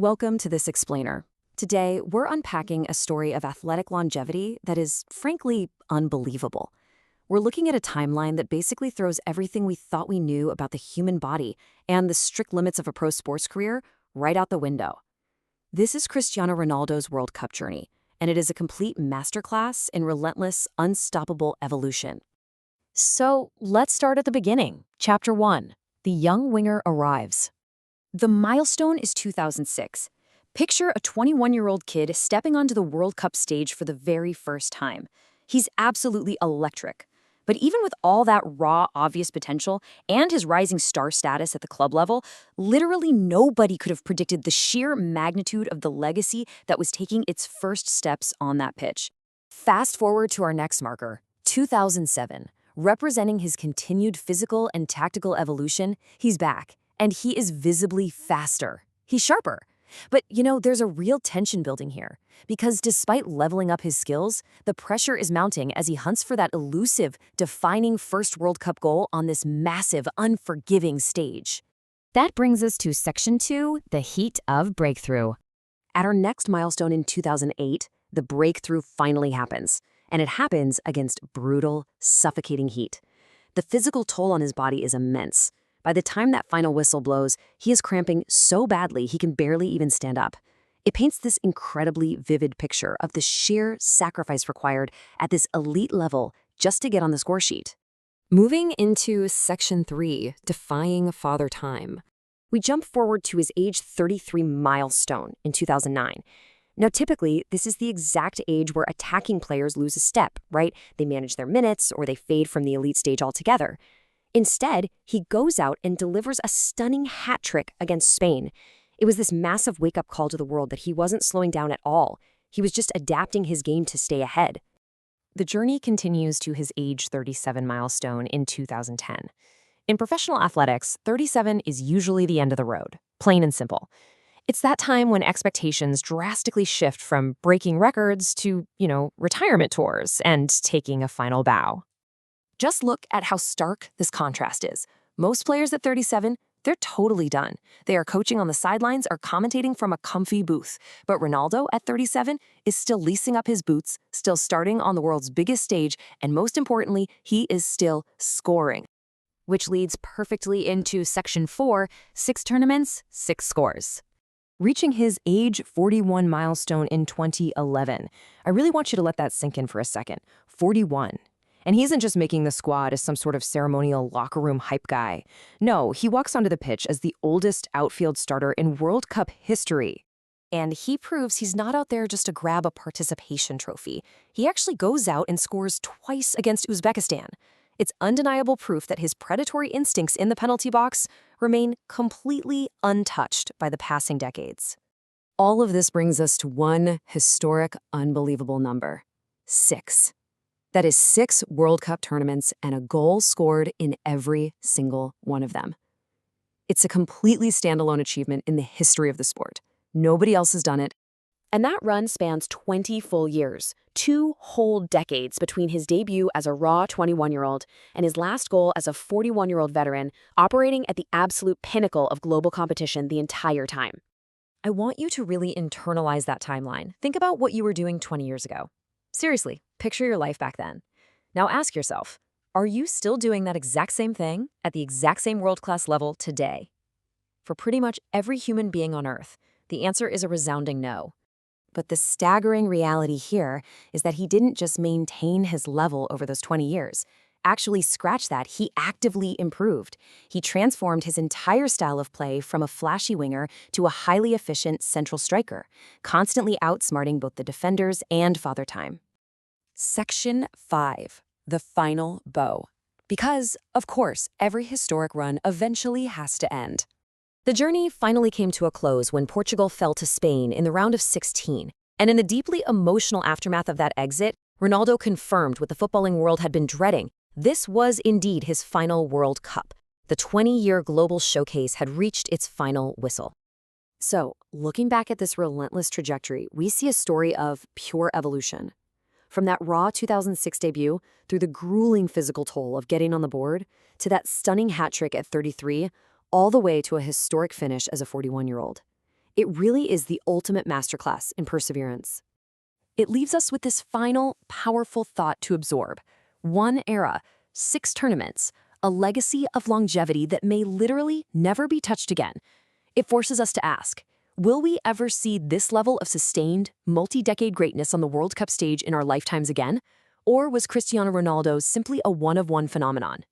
Welcome to This Explainer. Today, we're unpacking a story of athletic longevity that is, frankly, unbelievable. We're looking at a timeline that basically throws everything we thought we knew about the human body and the strict limits of a pro sports career right out the window. This is Cristiano Ronaldo's World Cup journey, and it is a complete masterclass in relentless, unstoppable evolution. So, let's start at the beginning. Chapter 1. The young winger arrives. The milestone is 2006. Picture a 21-year-old kid stepping onto the World Cup stage for the very first time. He's absolutely electric. But even with all that raw, obvious potential and his rising star status at the club level, literally nobody could have predicted the sheer magnitude of the legacy that was taking its first steps on that pitch. Fast forward to our next marker, 2007. Representing his continued physical and tactical evolution, he's back. And he is visibly faster. He's sharper. But, there's a real tension building here. Because despite leveling up his skills, the pressure is mounting as he hunts for that elusive, defining first World Cup goal on this massive, unforgiving stage. That brings us to Section 2, the heat of breakthrough. At our next milestone in 2008, the breakthrough finally happens. And it happens against brutal, suffocating heat. The physical toll on his body is immense. By the time that final whistle blows, he is cramping so badly he can barely even stand up. It paints this incredibly vivid picture of the sheer sacrifice required at this elite level just to get on the score sheet. Moving into Section 3, Defying Father Time. We jump forward to his age 33 milestone in 2009. Now, typically, this is the exact age where attacking players lose a step, right? They manage their minutes or they fade from the elite stage altogether. Instead, he goes out and delivers a stunning hat trick against Spain. It was this massive wake-up call to the world that he wasn't slowing down at all. He was just adapting his game to stay ahead. The journey continues to his age 37 milestone in 2010. In professional athletics, 37 is usually the end of the road, plain and simple. It's that time when expectations drastically shift from breaking records to, retirement tours and taking a final bow. Just look at how stark this contrast is. Most players at 37, they're totally done. They are coaching on the sidelines or commentating from a comfy booth. But Ronaldo at 37 is still leasing up his boots, still starting on the world's biggest stage, and most importantly, he is still scoring. Which leads perfectly into Section 4, 6 tournaments, 6 scores. Reaching his age 41 milestone in 2011. I really want you to let that sink in for a second. 41. And he isn't just making the squad as some sort of ceremonial locker room hype guy. No, he walks onto the pitch as the oldest outfield starter in World Cup history. And he proves he's not out there just to grab a participation trophy. He actually goes out and scores twice against Uzbekistan. It's undeniable proof that his predatory instincts in the penalty box remain completely untouched by the passing decades. All of this brings us to one historic, unbelievable number: 6. That is 6 World Cup tournaments and a goal scored in every single one of them. It's a completely standalone achievement in the history of the sport. Nobody else has done it. And that run spans 20 full years, 2 whole decades between his debut as a raw 21-year-old and his last goal as a 41-year-old veteran, operating at the absolute pinnacle of global competition the entire time. I want you to really internalize that timeline. Think about what you were doing 20 years ago. Seriously, picture your life back then. Now ask yourself, are you still doing that exact same thing at the exact same world-class level today? For pretty much every human being on Earth, the answer is a resounding no. But the staggering reality here is that he didn't just maintain his level over those 20 years. Actually, scratch that, he actively improved. He transformed his entire style of play from a flashy winger to a highly efficient central striker, constantly outsmarting both the defenders and Father Time. Section 5. The final bow. Because, of course, every historic run eventually has to end. The journey finally came to a close when Portugal fell to Spain in the round of 16. And in the deeply emotional aftermath of that exit, Ronaldo confirmed what the footballing world had been dreading. This was indeed his final World Cup. The 20-year global showcase had reached its final whistle. So, looking back at this relentless trajectory, we see a story of pure evolution. From that raw 2006 debut, through the grueling physical toll of getting on the board, to that stunning hat trick at 33, all the way to a historic finish as a 41-year-old. It really is the ultimate masterclass in perseverance. It leaves us with this final, powerful thought to absorb. One era, 6 tournaments, a legacy of longevity that may literally never be touched again. It forces us to ask, will we ever see this level of sustained, multi-decade greatness on the World Cup stage in our lifetimes again? Or was Cristiano Ronaldo simply a one-of-one phenomenon?